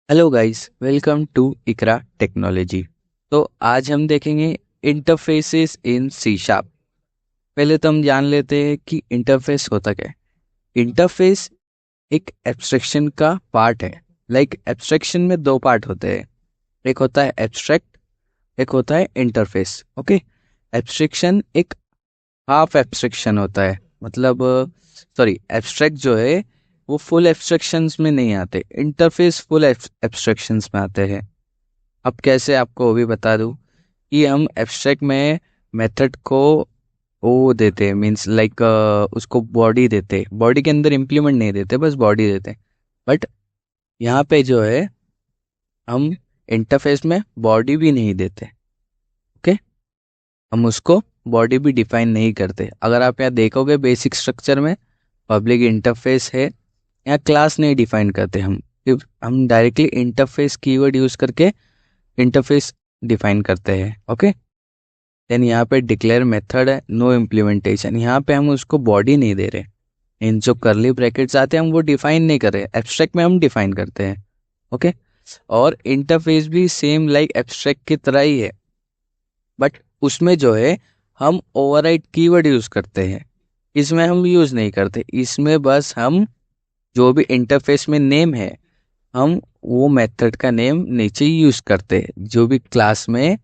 Hello guys, welcome to Iqra technology. तो आज हम देखेंगे इंटरफेसेस इन सी शार्प। पहले तो हम जान लेते हैं कि इंटरफेस होता क्या है। इंटरफेस एक एब्स्ट्रैक्शन का पार्ट है। एब्स्ट्रैक्शन में दो पार्ट होते हैं, एक होता है एब्स्ट्रैक्ट, एक होता है इंटरफेस। ओके, एब्स्ट्रैक्शन एक हाफ एब्स्ट्रैक्शन होता है, मतलब सॉरी, एब्स्ट्रैक्ट जो है वो फुल एब्स्ट्रैक्शंस में नहीं आते, इंटरफेस फुल एब्स्ट्रैक्शंस में आते हैं। अब कैसे आपको वो भी बता दूं कि हम एब्स्ट्रैक्ट में मेथड को वो देते हैं, मीन्स उसको बॉडी देते, बॉडी के अंदर इम्प्लीमेंट नहीं देते, बस बॉडी देते। बट यहाँ पे जो है हम इंटरफेस में बॉडी भी नहीं देते। ओके, हम उसको बॉडी भी डिफाइन नहीं करते। अगर आप यहाँ देखोगे बेसिक स्ट्रक्चर में पब्लिक इंटरफेस है, यहाँ क्लास नहीं डिफाइन करते हम। सिर्फ हम डायरेक्टली इंटरफेस कीवर्ड यूज करके इंटरफेस डिफाइन करते हैं। ओके, देन यहाँ पे डिक्लेयर मेथड है, नो इम्प्लीमेंटेशन। यहाँ पे हम उसको बॉडी नहीं दे रहे, इन जो करली ब्रैकेट्स आते हैं हम वो डिफाइन नहीं कर रहे, एब्स्ट्रैक्ट में हम डिफाइन करते हैं। ओके, और इंटरफेस भी सेम लाइक एब्स्ट्रैक्ट की तरह ही है, बट उसमें जो है हम ओवरराइड कीवर्ड यूज करते हैं, इसमें हम यूज नहीं करते। इसमें बस हम जो भी इंटरफेस में नेम है, हम वो मेथड का नेम नीचे यूज करते हैं जो भी क्लास में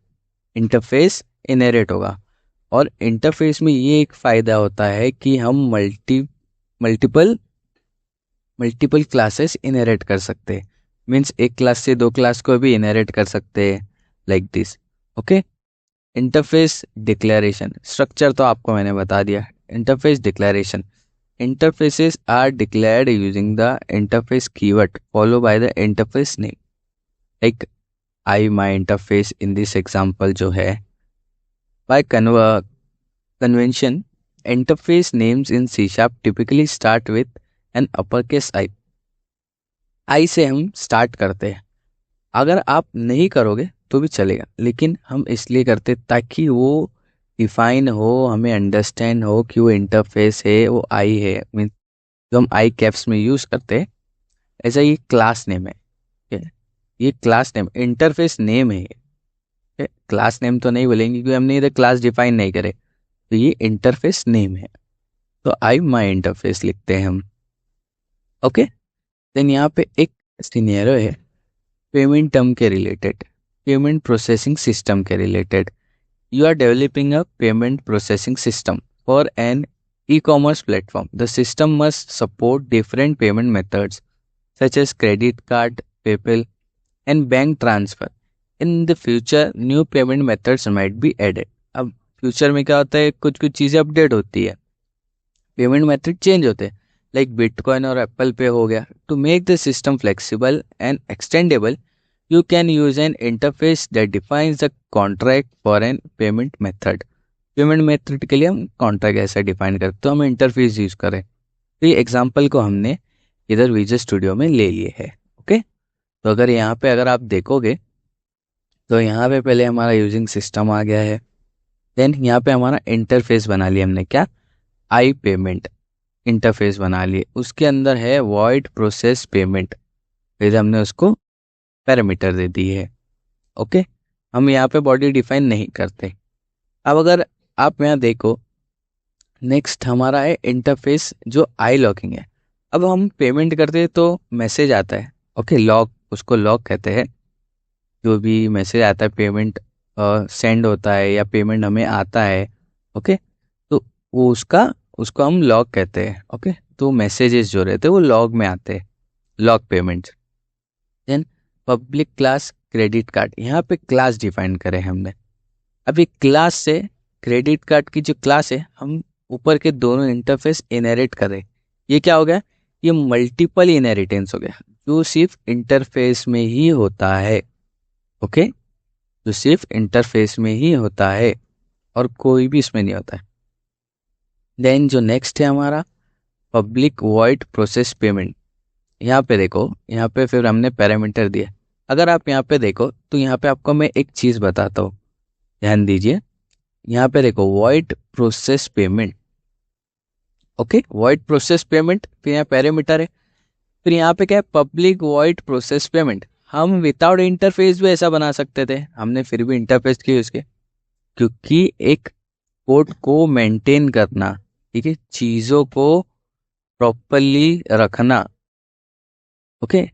इंटरफेस इनहेरिट होगा। और इंटरफेस में ये एक फ़ायदा होता है कि हम मल्टीपल मल्टीपल क्लासेस इनहेरिट कर सकते हैं। मीन्स एक क्लास से दो क्लास को भी इनहेरिट कर सकते हैं, like this. Okay, interface declaration structure तो आपको मैंने बता दिया। Interface declaration, interfaces are declared using the interface keyword followed by the interface name, like I my interface in this example जो है। by convention, interface names in C sharp typically start with an uppercase I से हम start करते हैं। अगर आप नहीं करोगे तो भी चलेगा, लेकिन हम इसलिए करते ताकि वो डिफाइन हो, हमें अंडरस्टैंड हो कि वो इंटरफेस है, वो आई है। मीन जो हम आई कैप्स में यूज़ करते हैं, ऐसा ये क्लास नेम है। ठीक है? ये क्लास नेम इंटरफेस नेम है। क्लास नेम तो नहीं बोलेंगे क्योंकि हमने इधर क्लास डिफाइन नहीं करे, तो ये इंटरफेस नेम है। तो आई माई इंटरफेस लिखते हैं हम। ओके, देन यहाँ पे एक सिनेरियो है पेमेंट टर्म के रिलेटेड, पेमेंट प्रोसेसिंग सिस्टम के related. You are developing a payment processing system for an e-commerce platform. The system must support different payment methods such as credit card, PayPal, and bank transfer. In the future, new payment methods might be added. अब future में क्या होता है, कुछ कुछ चीज़ें update होती है, पेमेंट मेथड चेंज होते हैं, लाइक बिटकॉइन और एप्पल पे हो गया। To make the system flexible and extendable, you can use an interface that defines the contract for an payment method. Payment method के लिए हम कॉन्ट्रैक्ट ऐसा डिफाइन करते, तो हम इंटरफेस यूज करें। तो ये एग्जांपल को हमने इधर विजुअल स्टूडियो में ले लिए है। ओके, तो अगर यहाँ पे अगर आप देखोगे तो यहाँ पे पहले हमारा यूजिंग सिस्टम आ गया है, देन यहाँ पे हमारा इंटरफेस बना लिया हमने, क्या, आई पेमेंट इंटरफेस बना लिए। उसके अंदर है वॉइड प्रोसेस पेमेंट, फिर हमने उसको पैरामीटर दे दी है। ओके, हम यहाँ पे बॉडी डिफाइन नहीं करते। अब अगर आप यहाँ देखो, नेक्स्ट हमारा है इंटरफेस जो आई लॉकिंग है। अब हम पेमेंट करते हैं तो मैसेज आता है, ओके, लॉक, उसको लॉक कहते हैं। जो भी मैसेज आता है, पेमेंट सेंड होता है या पेमेंट हमें आता है, ओके, तो वो उसको हम लॉग कहते हैं। ओके, तो मैसेजेस जो रहते हैं वो लॉग में आते हैं, log payment. Then public class credit card, यहाँ पे क्लास डिफाइन करें हमने। अभी क्लास से क्रेडिट कार्ड की जो क्लास है, हम ऊपर के दोनों इंटरफेस इनहेरिट करें। ये क्या हो गया, ये मल्टीपल इनहेरिटेंस हो गया, जो सिर्फ इंटरफेस में ही होता है। ओके, जो सिर्फ इंटरफेस में ही होता है और कोई भी इसमें नहीं होता है। देन जो नेक्स्ट है हमारा पब्लिक वॉइड प्रोसेस पेमेंट। यहाँ पे देखो, यहाँ पे फिर हमने पैरामीटर दिया। अगर आप यहाँ पे देखो तो यहाँ पे आपको मैं एक चीज़ बताता हूँ, ध्यान दीजिए। यहाँ पे देखो void process payment, okay, void process payment, फिर यहाँ पैरामीटर है, फिर यहाँ पे क्या है, पब्लिक वॉइड प्रोसेस पेमेंट। हम विदाउट इंटरफेस भी ऐसा बना सकते थे, हमने फिर भी इंटरफेस की उसके, क्योंकि एक कोड को मेंटेन करना, ठीक है, चीज़ों को प्रॉपरली रखना, ओके,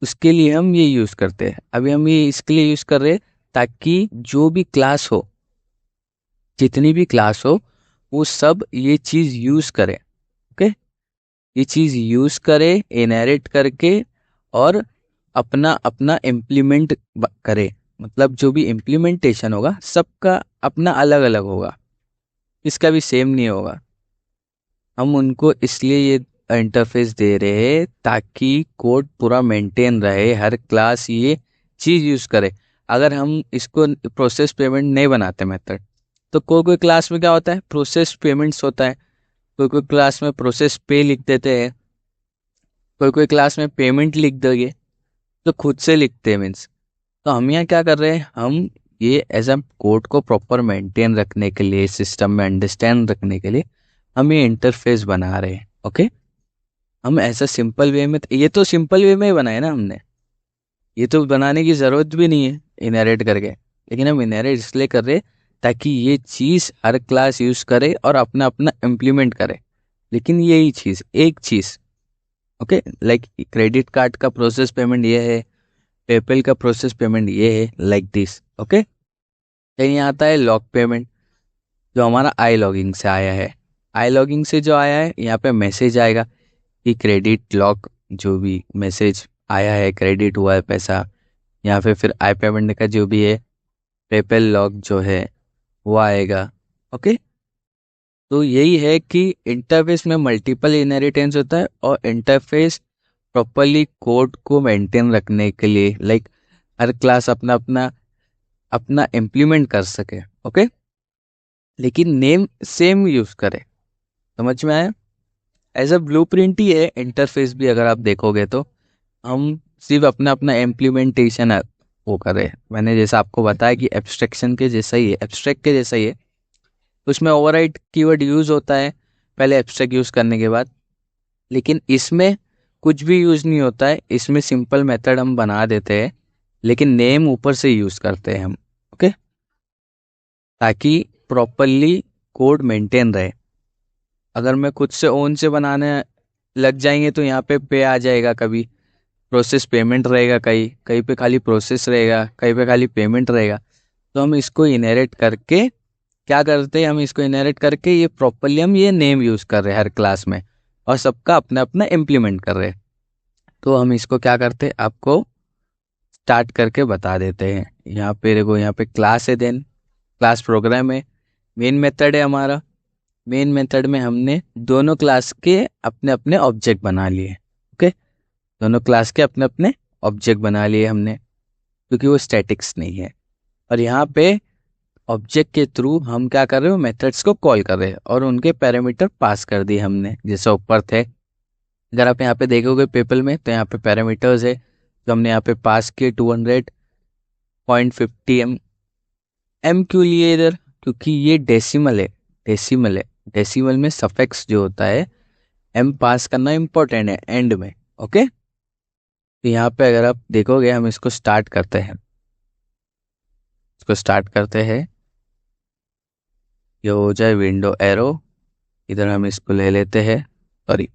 उसके लिए हम ये यूज़ करते हैं। अभी हम ये इसके लिए यूज़ कर रहे हैं ताकि जो भी क्लास हो, जितनी भी क्लास हो, वो सब ये चीज़ यूज़ करे, ओके, ये चीज़ यूज़ करे इनहेरिट करके, और अपना अपना इम्प्लीमेंट करे। मतलब जो भी इम्प्लीमेंटेशन होगा सबका अपना अलग अलग होगा, इसका भी सेम नहीं होगा। हम उनको इसलिए ये इंटरफेस दे रहे हैं ताकि कोड पूरा मेंटेन रहे, हर क्लास ये चीज़ यूज़ करे। अगर हम इसको प्रोसेस पेमेंट नहीं बनाते मेथड, तो कोई कोई क्लास में क्या होता है, प्रोसेस पेमेंट्स होता है, कोई कोई क्लास में प्रोसेस पे लिख देते हैं, कोई कोई क्लास में पेमेंट लिख दोगे, तो खुद से लिखते हैं मीन्स। तो हम यहाँ क्या कर रहे हैं, हम ये एज अ कोड को प्रॉपर मेंटेन रखने के लिए, सिस्टम में अंडरस्टैंड रखने के लिए हम ये इंटरफेस बना रहे हैं, ओके। हम ऐसा सिंपल वे में, ये तो सिंपल वे में ही बनाया ना हमने, ये तो बनाने की ज़रूरत भी नहीं है इनहेरिट करके, लेकिन हम इनहेरिट इसलिए कर रहे हैं ताकि ये चीज़ हर क्लास यूज़ करे और अपना अपना इम्प्लीमेंट करे। लेकिन यही चीज़, एक चीज़, ओके, लाइक क्रेडिट कार्ड का प्रोसेस पेमेंट ये है, पेपल का प्रोसेस पेमेंट ये है, लाइक दिस, ओके। कहीं आता है लॉग पेमेंट, जो हमारा आई लॉगिंग से आया है। आई लॉगिंग से जो आया है, यहाँ पे मैसेज आएगा कि क्रेडिट लॉग, जो भी मैसेज आया है, क्रेडिट हुआ है पैसा, या फिर आई पेमेंट का जो भी है पेपल लॉग जो है वो आएगा, ओके। तो यही है कि इंटरफेस में मल्टीपल इनहेरिटेंस होता है, और इंटरफेस प्रॉपरली कोड को मेंटेन रखने के लिए, लाइक हर क्लास अपना अपना अपना इम्प्लीमेंट कर सके, ओके, लेकिन नेम सेम यूज़ करे। समझ में आया? एज अ ब्लूप्रिंट ही है इंटरफेस भी, अगर आप देखोगे तो हम सिर्फ अपना अपना इम्प्लीमेंटेशन वो कर रहे हैं। मैंने जैसा आपको बताया कि एब्स्ट्रैक्शन के जैसा ही है, एब्स्ट्रैक्ट के जैसा ही है, उसमें ओवरराइड कीवर्ड यूज़ होता है पहले एब्स्ट्रैक्ट यूज़ करने के बाद, लेकिन इसमें कुछ भी यूज़ नहीं होता है। इसमें सिंपल मेथड हम बना देते हैं, लेकिन नेम ऊपर से यूज़ करते हैं हम, ओके, ताकि प्रॉपरली कोड मेंटेन रहे। अगर मैं खुद से ओन से बनाने लग जाएंगे तो यहाँ पे आ जाएगा, कभी प्रोसेस पेमेंट रहेगा, कहीं कहीं पे खाली प्रोसेस रहेगा, कहीं पे खाली पेमेंट रहेगा। तो हम इसको इनहेरिट करके क्या करते हैं, हम इसको इनहेरिट करके ये प्रॉपरली हम ये नेम यूज़ कर रहे हैं हर क्लास में, और सबका अपना अपना इम्प्लीमेंट कर रहे हैं। तो हम इसको क्या करते हैं, आपको स्टार्ट करके बता देते हैं। यहाँ पे देखो, यहाँ पे क्लास है, देन क्लास प्रोग्राम है, मेन मेथड है हमारा। मेन मेथड में हमने दोनों क्लास के अपने अपने ऑब्जेक्ट बना लिए, ओके, दोनों क्लास के अपने अपने ऑब्जेक्ट बना लिए हमने, क्योंकि वो स्टैटिक्स नहीं है। और यहाँ पे ऑब्जेक्ट के थ्रू हम क्या कर रहे हो, मेथड्स को कॉल कर रहे हैं, और उनके पैरामीटर पास कर दिए हमने, जैसे ऊपर थे। अगर आप यहाँ पे देखोगे पेपल में, तो यहाँ पे पैरामीटर्स है जो हमने यहाँ पे पास किए, 200.50 एम क्यों लिए इधर, क्योंकि ये डेसिमल है, डेसिमल है, डेसिमल में सफिक्स जो होता है एम पास करना इम्पोर्टेंट है एंड में, ओके। तो यहाँ पे अगर आप देखोगे, हम इसको स्टार्ट करते हैं, इसको स्टार्ट करते हैं, ये हो जाए विंडो एरो, इधर हम इसको ले लेते हैं, sorry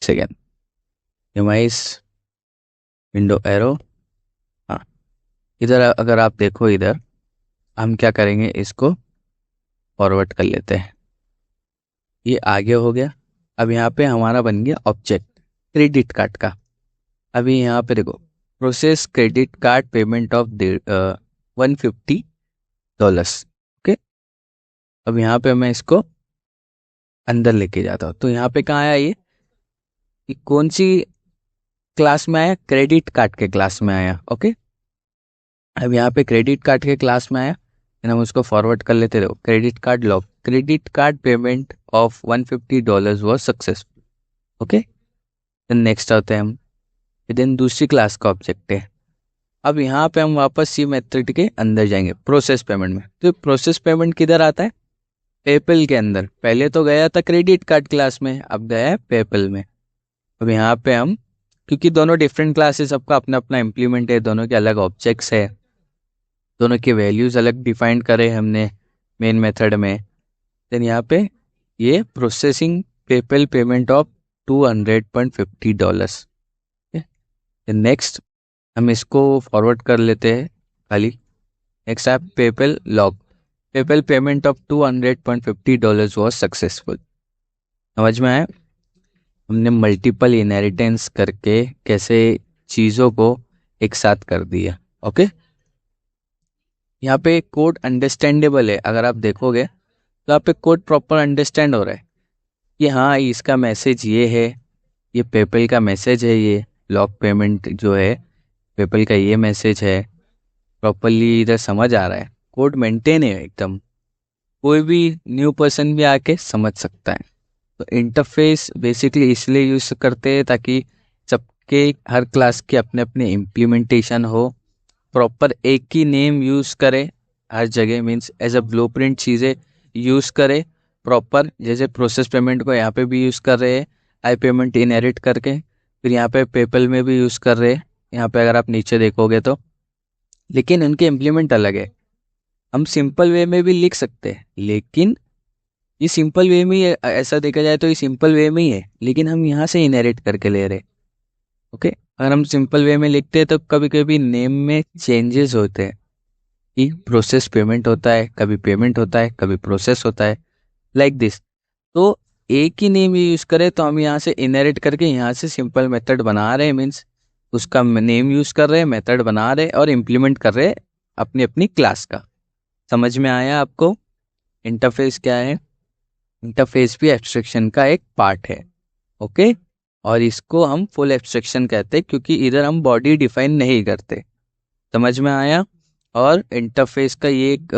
second, device window arrow, हाँ, इधर अगर आप देखो, इधर हम क्या करेंगे, इसको फॉरवर्ड कर लेते हैं, ये आगे हो गया। अब यहाँ पे हमारा बन गया ऑब्जेक्ट क्रेडिट कार्ड का। अभी यहाँ पे देखो, process credit card payment of $150, okay. अब यहाँ पे मैं इसको अंदर लेके जाता हूँ, तो यहाँ पे कहाँ आया ये, कि कौन सी क्लास में आया, क्रेडिट कार्ड के क्लास में आया, ओके। अब यहाँ पे क्रेडिट कार्ड के क्लास में आया, हम उसको फॉरवर्ड कर लेते रहो, credit card log, credit card payment of $150 was successful, okay. Then next आते हैं हम, देन दूसरी क्लास का ऑब्जेक्ट है। अब यहाँ पे हम वापस सी मेथड के अंदर जाएंगे, प्रोसेस पेमेंट में। तो प्रोसेस पेमेंट किधर आता है, पेपल के अंदर। पहले तो गया था क्रेडिट कार्ड क्लास में, अब गया है पेपल में। अब यहाँ पे हम क्योंकि दोनों डिफरेंट क्लासेस, सबका अपना अपना इम्प्लीमेंट है, दोनों के अलग ऑब्जेक्ट्स है, दोनों के वैल्यूज़ अलग डिफाइन करे हमने मेन मेथड में। देन यहाँ पे ये processing PayPal payment of $200.50। Next हम इसको फॉरवर्ड कर लेते हैं खाली। नेक्स्ट है PayPal log, PayPal payment of $200.50 was successful. समझ में आया? हमने मल्टीपल इनहेरिटेंस करके कैसे चीज़ों को एक साथ कर दिया। ओके, यहाँ पे कोड अंडरस्टैंडेबल है। अगर आप देखोगे तो यहाँ पे कोड प्रॉपर अंडरस्टैंड हो रहा है कि हाँ इसका मैसेज ये है, ये पेपल का मैसेज है, ये लॉग पेमेंट जो है पेपल का ये मैसेज है, प्रॉपरली इधर समझ आ रहा है, कोड मेंटेन है एकदम, कोई भी न्यू पर्सन भी आके समझ सकता है। तो इंटरफेस बेसिकली इसलिए यूज़ करते हैं ताकि सबके हर क्लास के अपने अपने इम्प्लीमेंटेशन हो, प्रॉपर एक ही नेम यूज़ करे हर जगह, मीन्स एज अ ब्लूप्रिंट चीज़ें यूज़ करे प्रॉपर। जैसे प्रोसेस पेमेंट को यहाँ पे भी यूज़ कर रहे हैं आई पेमेंट इनहेरिट करके, फिर यहाँ पे पेपल में भी यूज़ कर रहे हैं, यहाँ पे अगर आप नीचे देखोगे तो, लेकिन उनके इम्प्लीमेंट अलग है। हम सिंपल वे में भी लिख सकते हैं, लेकिन ये सिंपल वे में ही है, ऐसा देखा जाए तो ये सिंपल वे में ही है, लेकिन हम यहाँ से इनहेरिट करके ले रहे। ओके, अगर हम सिंपल वे में लिखते हैं तो कभी कभी नेम में चेंजेस होते हैं कि प्रोसेस पेमेंट होता है, कभी पेमेंट होता है, कभी प्रोसेस होता है, लाइक दिस। तो एक ही नेम यूज़ करें तो हम यहाँ से इनहेरिट करके यहाँ से सिंपल मेथड बना रहे हैं, मीन्स उसका नेम यूज़ कर रहे हैं, मेथड बना रहे और इम्प्लीमेंट कर रहे हैं अपनी अपनी क्लास का। समझ में आया आपको इंटरफेस क्या है? इंटरफेस भी एब्स्ट्रैक्शन का एक पार्ट है। ओके, और इसको हम फुल एब्स्ट्रैक्शन कहते हैं क्योंकि इधर हम बॉडी डिफाइन नहीं करते। समझ में आया? और इंटरफेस का ये एक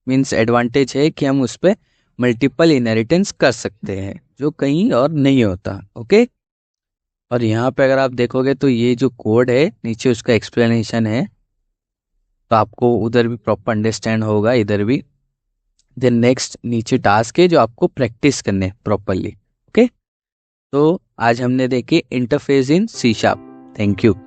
मीन्स एडवांटेज है कि हम उस पर मल्टीपल इनहेरिटेंस कर सकते हैं जो कहीं और नहीं होता। ओके, और यहाँ पे अगर आप देखोगे तो ये जो कोड है नीचे उसका एक्सप्लेनेशन है, तो आपको उधर भी प्रॉपर अंडरस्टैंड होगा, इधर भी। देन नेक्स्ट नीचे टास्क है जो आपको प्रैक्टिस करने प्रॉपरली। ओके, तो आज हमने देखे interface in C sharp. Thank you.